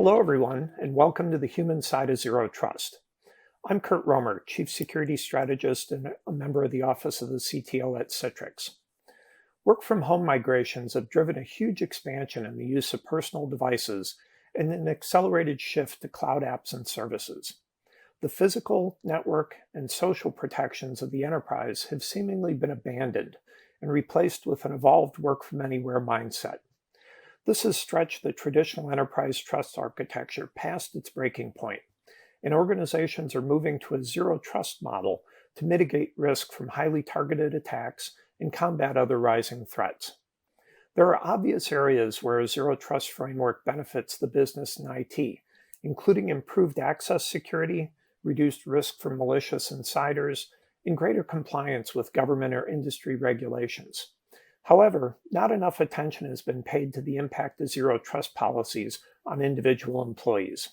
Hello, everyone, and welcome to the Human Side of Zero Trust. I'm Kurt Romer, Chief Security Strategist and a member of the Office of the CTO at Citrix. Work-from-home migrations have driven a huge expansion in the use of personal devices and an accelerated shift to cloud apps and services. The physical, network, and social protections of the enterprise have seemingly been abandoned and replaced with an evolved work-from-anywhere mindset. This has stretched the traditional enterprise trust architecture past its breaking point, and organizations are moving to a zero-trust model to mitigate risk from highly targeted attacks and combat other rising threats. There are obvious areas where a zero-trust framework benefits the business and IT, including improved access security, reduced risk from malicious insiders, and greater compliance with government or industry regulations. However, not enough attention has been paid to the impact of zero-trust policies on individual employees.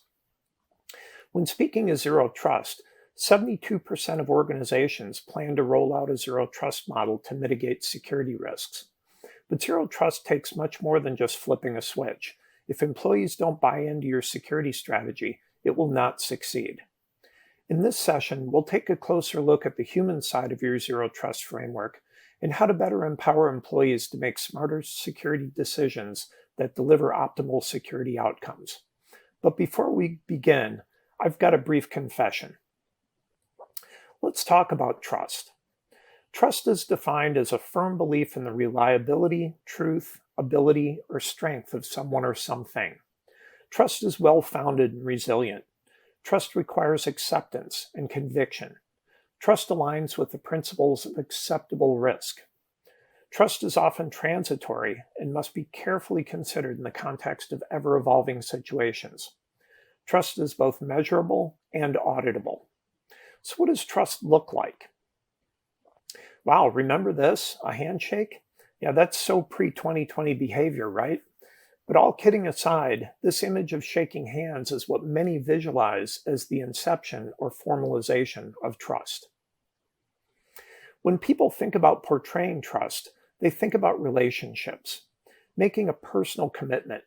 When speaking of zero-trust, 72% of organizations plan to roll out a zero-trust model to mitigate security risks. But zero-trust takes much more than just flipping a switch. If employees don't buy into your security strategy, it will not succeed. In this session, we'll take a closer look at the human side of your zero-trust framework and how to better empower employees to make smarter security decisions that deliver optimal security outcomes. But before we begin, I've got a brief confession. Let's talk about trust. Trust is defined as a firm belief in the reliability, truth, ability, or strength of someone or something. Trust is well-founded and resilient. Trust requires acceptance and conviction. Trust aligns with the principles of acceptable risk. Trust is often transitory and must be carefully considered in the context of ever-evolving situations. Trust is both measurable and auditable. So what does trust look like? Wow, remember this? A handshake? Yeah, that's so pre-2020 behavior, right? But all kidding aside, this image of shaking hands is what many visualize as the inception or formalization of trust. When people think about portraying trust, they think about relationships, making a personal commitment,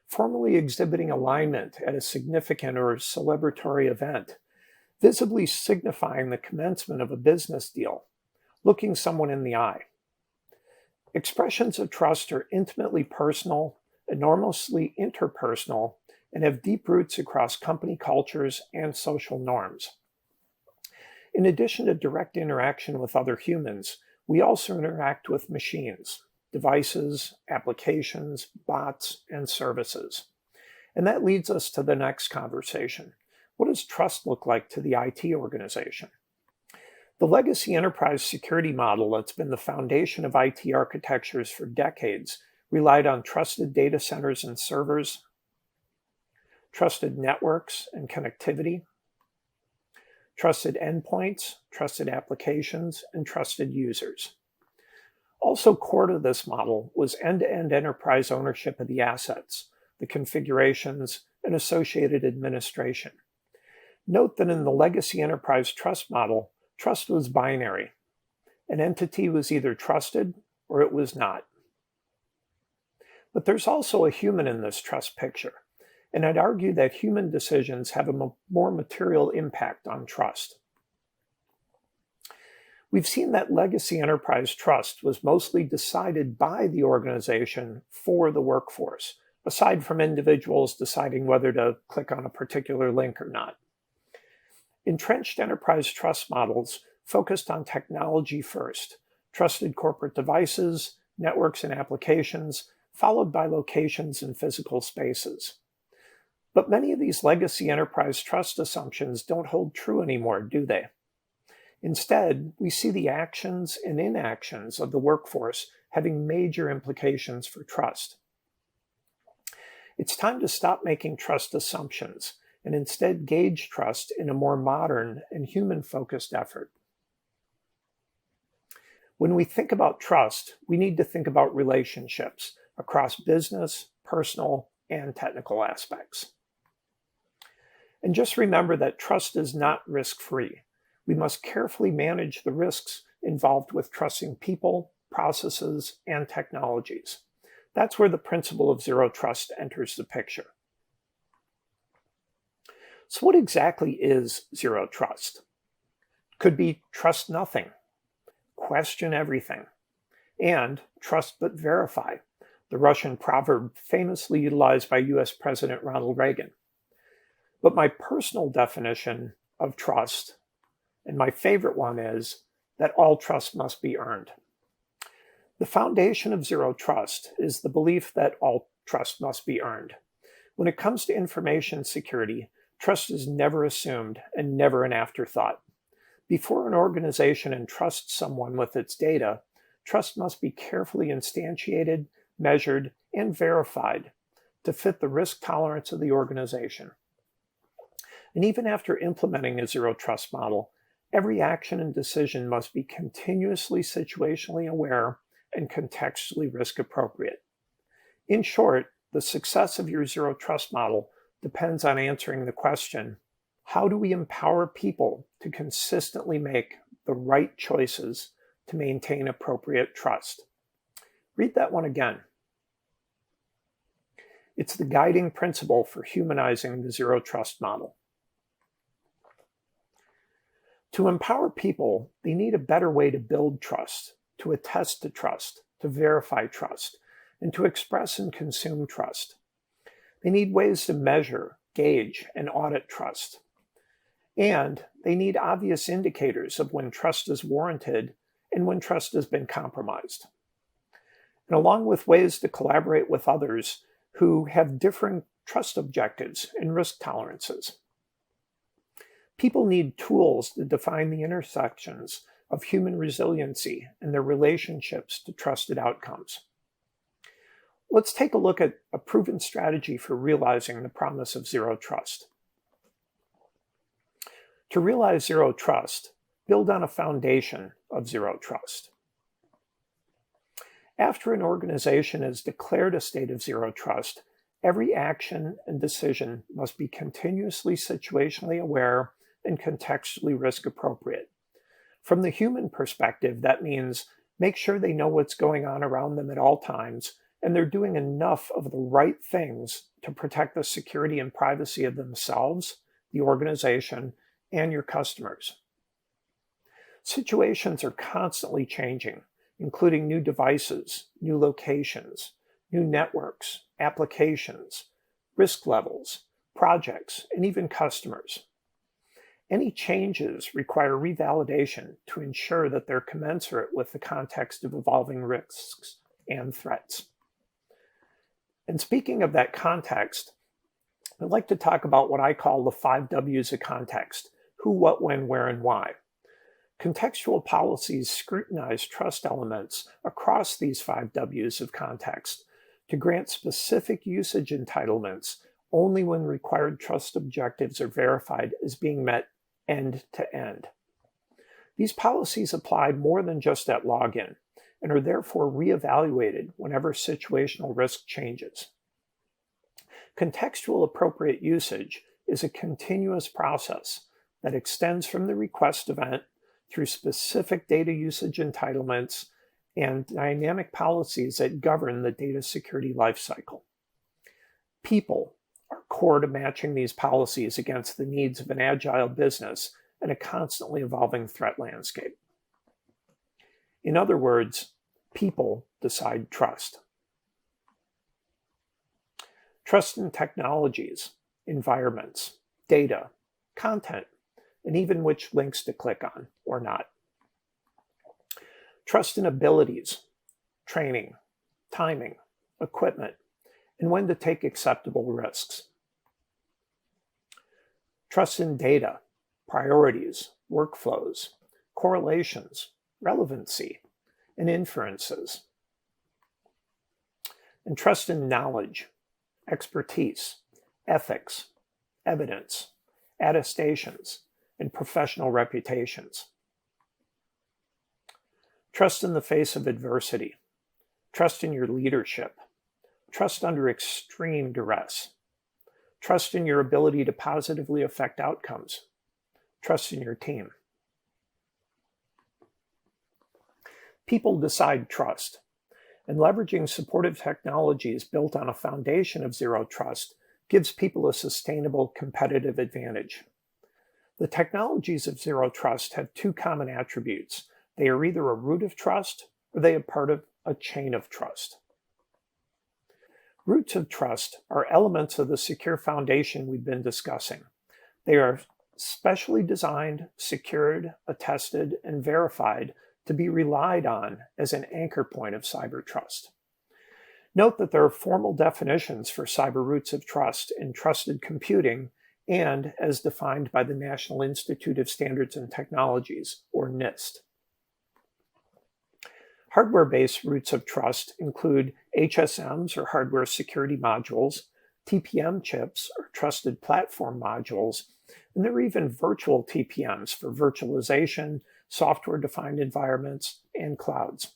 formally exhibiting alignment at a significant or celebratory event, visibly signifying the commencement of a business deal, looking someone in the eye. Expressions of trust are intimately personal, enormously interpersonal, and have deep roots across company cultures and social norms. In addition to direct interaction with other humans, we also interact with machines, devices, applications, bots, and services. And that leads us to the next conversation. What does trust look like to the IT organization? The legacy enterprise security model that's been the foundation of IT architectures for decades relied on trusted data centers and servers, trusted networks and connectivity, trusted endpoints, trusted applications, and trusted users. Also core to this model was end-to-end enterprise ownership of the assets, the configurations, and associated administration. Note that in the legacy enterprise trust model, trust was binary. An entity was either trusted or it was not. But there's also a human in this trust picture. And I'd argue that human decisions have a more material impact on trust. We've seen that legacy enterprise trust was mostly decided by the organization for the workforce, aside from individuals deciding whether to click on a particular link or not. Entrenched enterprise trust models focused on technology first, trusted corporate devices, networks and applications, followed by locations and physical spaces. But many of these legacy enterprise trust assumptions don't hold true anymore, do they? Instead, we see the actions and inactions of the workforce having major implications for trust. It's time to stop making trust assumptions and instead gauge trust in a more modern and human-focused effort. When we think about trust, we need to think about relationships across business, personal, and technical aspects. And just remember that trust is not risk-free. We must carefully manage the risks involved with trusting people, processes, and technologies. That's where the principle of zero trust enters the picture. So what exactly is zero trust? Could be trust nothing, question everything, and trust but verify, the Russian proverb famously utilized by US President Ronald Reagan. But my personal definition of trust, and my favorite one, is that all trust must be earned. The foundation of zero trust is the belief that all trust must be earned. When it comes to information security, trust is never assumed and never an afterthought. Before an organization entrusts someone with its data, trust must be carefully instantiated, measured, and verified to fit the risk tolerance of the organization. And even after implementing a zero trust model, every action and decision must be continuously situationally aware and contextually risk appropriate. In short, the success of your zero trust model depends on answering the question, how do we empower people to consistently make the right choices to maintain appropriate trust? Read that one again. It's the guiding principle for humanizing the zero trust model. To empower people, they need a better way to build trust, to attest to trust, to verify trust, and to express and consume trust. They need ways to measure, gauge, and audit trust. And they need obvious indicators of when trust is warranted and when trust has been compromised. And along with ways to collaborate with others who have differing trust objectives and risk tolerances. People need tools to define the intersections of human resiliency and their relationships to trusted outcomes. Let's take a look at a proven strategy for realizing the promise of zero trust. To realize zero trust, build on a foundation of zero trust. After an organization has declared a state of zero trust, every action and decision must be continuously situationally aware and contextually risk appropriate. From the human perspective, that means make sure they know what's going on around them at all times, and they're doing enough of the right things to protect the security and privacy of themselves, the organization, and your customers. Situations are constantly changing, including new devices, new locations, new networks, applications, risk levels, projects, and even customers. Any changes require revalidation to ensure that they're commensurate with the context of evolving risks and threats. And speaking of that context, I'd like to talk about what I call the 5 W's of context: who, what, when, where, and why. Contextual policies scrutinize trust elements across these 5 W's of context to grant specific usage entitlements only when required trust objectives are verified as being met end to end. These policies apply more than just at login and are therefore reevaluated whenever situational risk changes. Contextual appropriate usage is a continuous process that extends from the request event through specific data usage entitlements and dynamic policies that govern the data security lifecycle. People are core to matching these policies against the needs of an agile business and a constantly evolving threat landscape. In other words, people decide trust. Trust in technologies, environments, data, content, and even which links to click on or not. Trust in abilities, training, timing, equipment, and when to take acceptable risks. Trust in data, priorities, workflows, correlations, relevancy, and inferences. And trust in knowledge, expertise, ethics, evidence, attestations, and professional reputations. Trust in the face of adversity. Trust in your leadership. Trust under extreme duress. Trust in your ability to positively affect outcomes. Trust in your team. People decide trust, and leveraging supportive technologies built on a foundation of zero trust gives people a sustainable competitive advantage. The technologies of zero trust have two common attributes. They are either a root of trust or they are part of a chain of trust. Roots of trust are elements of the secure foundation we've been discussing. They are specially designed, secured, attested, and verified to be relied on as an anchor point of cyber trust. Note that there are formal definitions for cyber roots of trust in trusted computing and as defined by the National Institute of Standards and Technologies, or NIST. Hardware-based roots of trust include HSMs, or hardware security modules, TPM chips, or trusted platform modules, and there are even virtual TPMs for virtualization, software-defined environments, and clouds.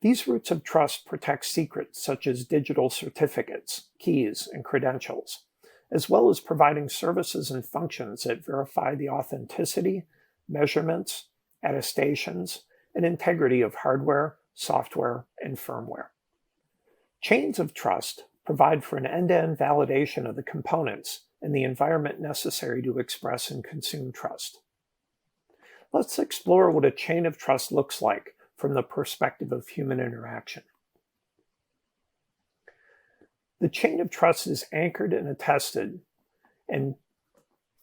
These roots of trust protect secrets such as digital certificates, keys, and credentials, as well as providing services and functions that verify the authenticity, measurements, attestations, and integrity of hardware, software, and firmware. Chains of trust provide for an end-to-end validation of the components and the environment necessary to express and consume trust. Let's explore what a chain of trust looks like from the perspective of human interaction. The chain of trust is anchored and attested and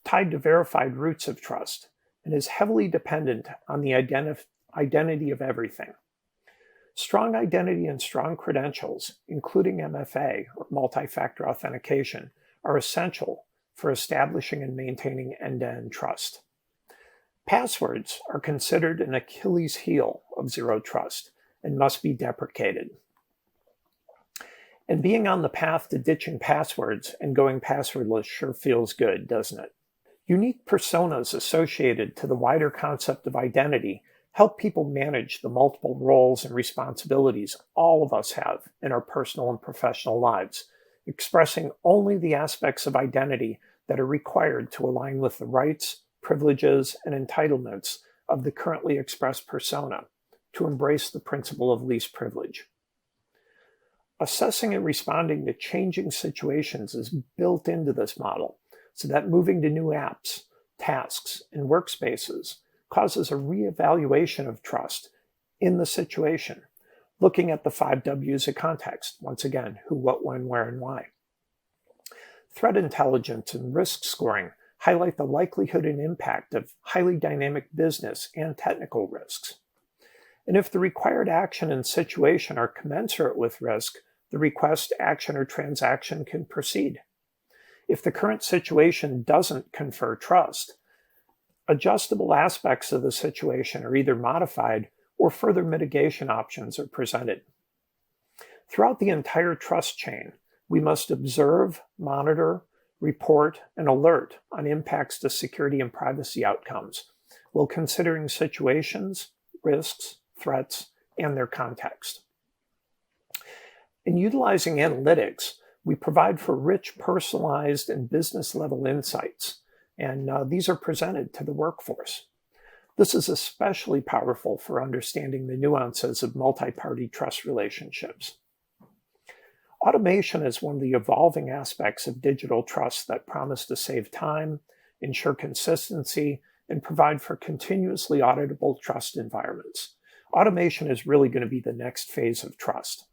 tied to verified roots of trust and is heavily dependent on the identity of everything. Strong identity and strong credentials, including MFA, or multi-factor authentication, are essential for establishing and maintaining end-to-end trust. Passwords are considered an Achilles heel of zero trust and must be deprecated. And being on the path to ditching passwords and going passwordless sure feels good, doesn't it? Unique personas associated to the wider concept of identity help people manage the multiple roles and responsibilities all of us have in our personal and professional lives, expressing only the aspects of identity that are required to align with the rights, privileges, and entitlements of the currently expressed persona to embrace the principle of least privilege. Assessing and responding to changing situations is built into this model so that moving to new apps, tasks, and workspaces causes a reevaluation of trust in the situation, looking at the 5 W's of context, once again, who, what, when, where, and why. Threat intelligence and risk scoring highlight the likelihood and impact of highly dynamic business and technical risks. And if the required action and situation are commensurate with risk, the request, action, or transaction can proceed. If the current situation doesn't confer trust, adjustable aspects of the situation are either modified or further mitigation options are presented. Throughout the entire trust chain, we must observe, monitor, report, and alert on impacts to security and privacy outcomes while considering situations, risks, threats, and their context. In utilizing analytics, we provide for rich, personalized, and business-level insights, and these are presented to the workforce. This is especially powerful for understanding the nuances of multi-party trust relationships. Automation is one of the evolving aspects of digital trust that promise to save time, ensure consistency, and provide for continuously auditable trust environments. Automation is really going to be the next phase of trust.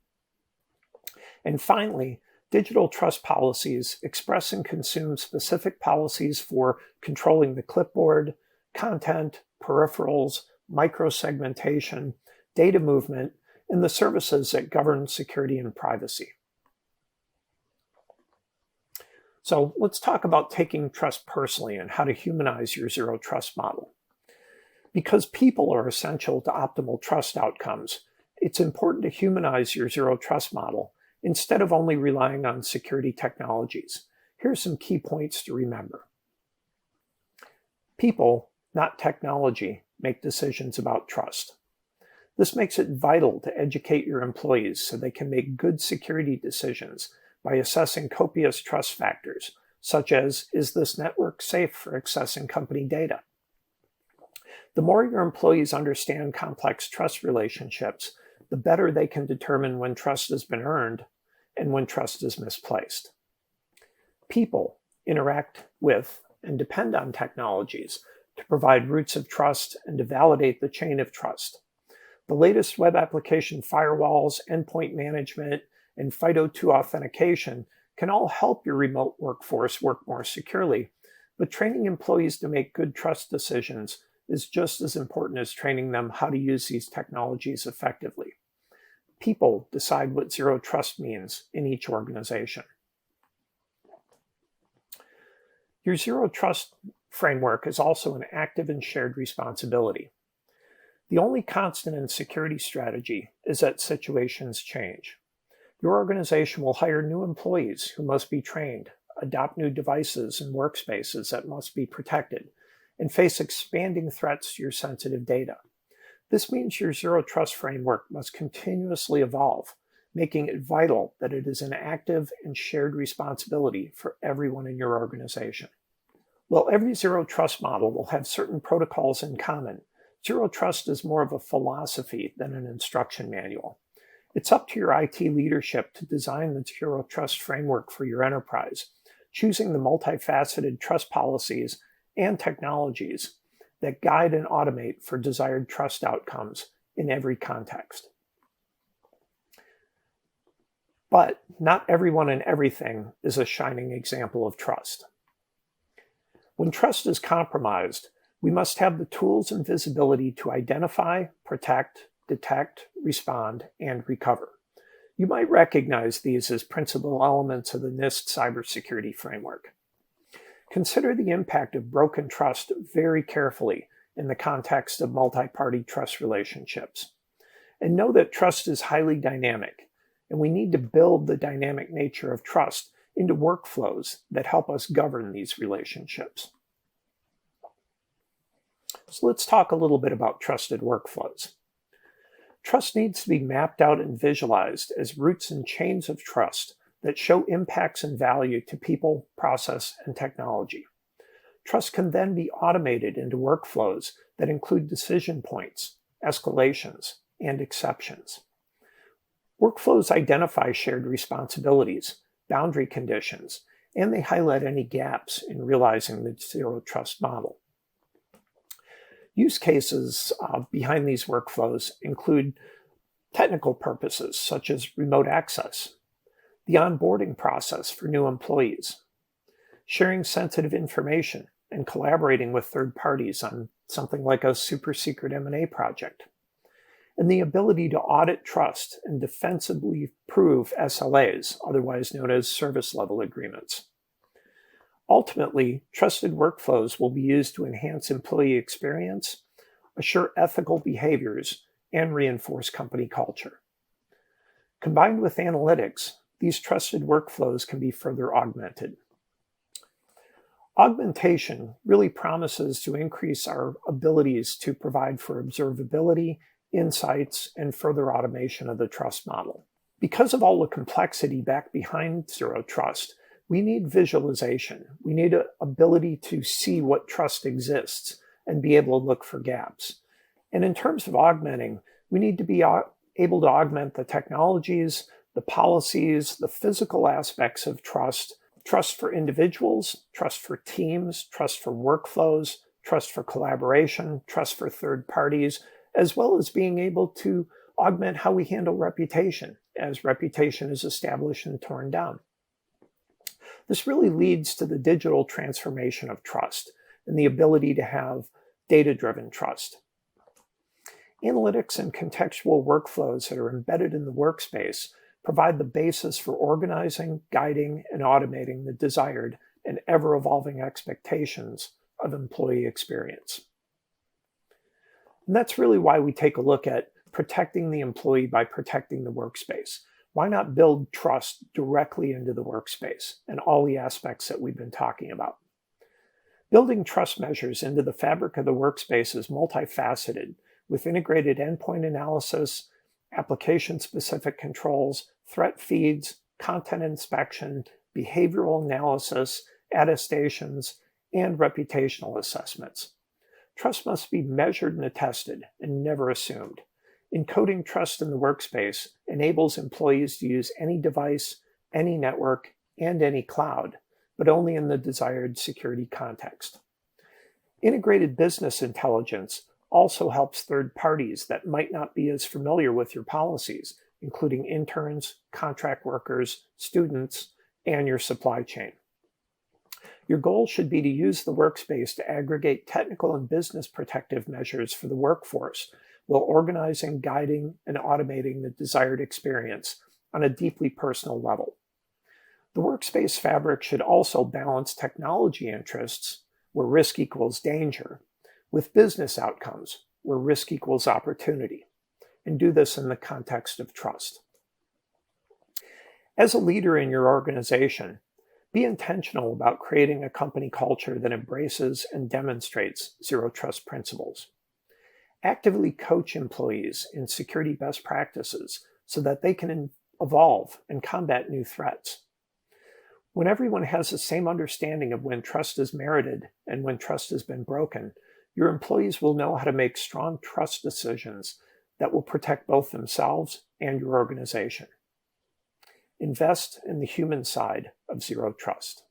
And finally, digital trust policies express and consume specific policies for controlling the clipboard, content, peripherals, microsegmentation, data movement, and the services that govern security and privacy. So let's talk about taking trust personally and how to humanize your zero trust model. Because people are essential to optimal trust outcomes, it's important to humanize your zero trust model instead of only relying on security technologies. Here are some key points to remember. People, not technology, make decisions about trust. This makes it vital to educate your employees so they can make good security decisions by assessing copious trust factors, such as, is this network safe for accessing company data? The more your employees understand complex trust relationships, the better they can determine when trust has been earned and when trust is misplaced. People interact with and depend on technologies to provide roots of trust and to validate the chain of trust. The latest web application firewalls, endpoint management, and FIDO2 authentication can all help your remote workforce work more securely, but training employees to make good trust decisions is just as important as training them how to use these technologies effectively. People decide what zero trust means in each organization. Your zero trust framework is also an active and shared responsibility. The only constant in security strategy is that situations change. Your organization will hire new employees who must be trained, adopt new devices and workspaces that must be protected, and face expanding threats to your sensitive data. This means your zero trust framework must continuously evolve, making it vital that it is an active and shared responsibility for everyone in your organization. While every zero trust model will have certain protocols in common, zero trust is more of a philosophy than an instruction manual. It's up to your IT leadership to design the zero trust framework for your enterprise, choosing the multifaceted trust policies and technologies that guide and automate for desired trust outcomes in every context. But not everyone and everything is a shining example of trust. When trust is compromised, we must have the tools and visibility to identify, protect, detect, respond, and recover. You might recognize these as principal elements of the NIST cybersecurity framework. Consider the impact of broken trust very carefully in the context of multi-party trust relationships. And know that trust is highly dynamic, and we need to build the dynamic nature of trust into workflows that help us govern these relationships. So let's talk a little bit about trusted workflows. Trust needs to be mapped out and visualized as roots and chains of trust that show impacts and value to people, process, and technology. Trust can then be automated into workflows that include decision points, escalations, and exceptions. Workflows identify shared responsibilities, boundary conditions, and they highlight any gaps in realizing the zero trust model. Use cases behind these workflows include technical purposes such as remote access, the onboarding process for new employees, sharing sensitive information and collaborating with third parties on something like a super secret M&A project, and the ability to audit trust and defensively prove SLAs, otherwise known as service level agreements. Ultimately, trusted workflows will be used to enhance employee experience, assure ethical behaviors, and reinforce company culture. Combined with analytics, these trusted workflows can be further augmented. Augmentation really promises to increase our abilities to provide for observability, insights, and further automation of the trust model. Because of all the complexity back behind zero trust, we need visualization. We need an ability to see what trust exists and be able to look for gaps. And in terms of augmenting, we need to be able to augment the technologies, the policies, the physical aspects of trust, trust for individuals, trust for teams, trust for workflows, trust for collaboration, trust for third parties, as well as being able to augment how we handle reputation as reputation is established and torn down. This really leads to the digital transformation of trust and the ability to have data-driven trust. Analytics and contextual workflows that are embedded in the workspace provide the basis for organizing, guiding, and automating the desired and ever-evolving expectations of employee experience. And that's really why we take a look at protecting the employee by protecting the workspace. Why not build trust directly into the workspace and all the aspects that we've been talking about? Building trust measures into the fabric of the workspace is multifaceted, with integrated endpoint analysis, application-specific controls, threat feeds, content inspection, behavioral analysis, attestations, and reputational assessments. Trust must be measured and attested and never assumed. Encoding trust in the workspace enables employees to use any device, any network, and any cloud, but only in the desired security context. Integrated business intelligence also helps third parties that might not be as familiar with your policies, including interns, contract workers, students, and your supply chain. Your goal should be to use the workspace to aggregate technical and business protective measures for the workforce while organizing, guiding, and automating the desired experience on a deeply personal level. The workspace fabric should also balance technology interests, where risk equals danger, with business outcomes, where risk equals opportunity, and do this in the context of trust. As a leader in your organization, be intentional about creating a company culture that embraces and demonstrates zero trust principles. Actively coach employees in security best practices so that they can evolve and combat new threats. When everyone has the same understanding of when trust is merited and when trust has been broken, your employees will know how to make strong trust decisions that will protect both themselves and your organization. Invest in the human side of zero trust.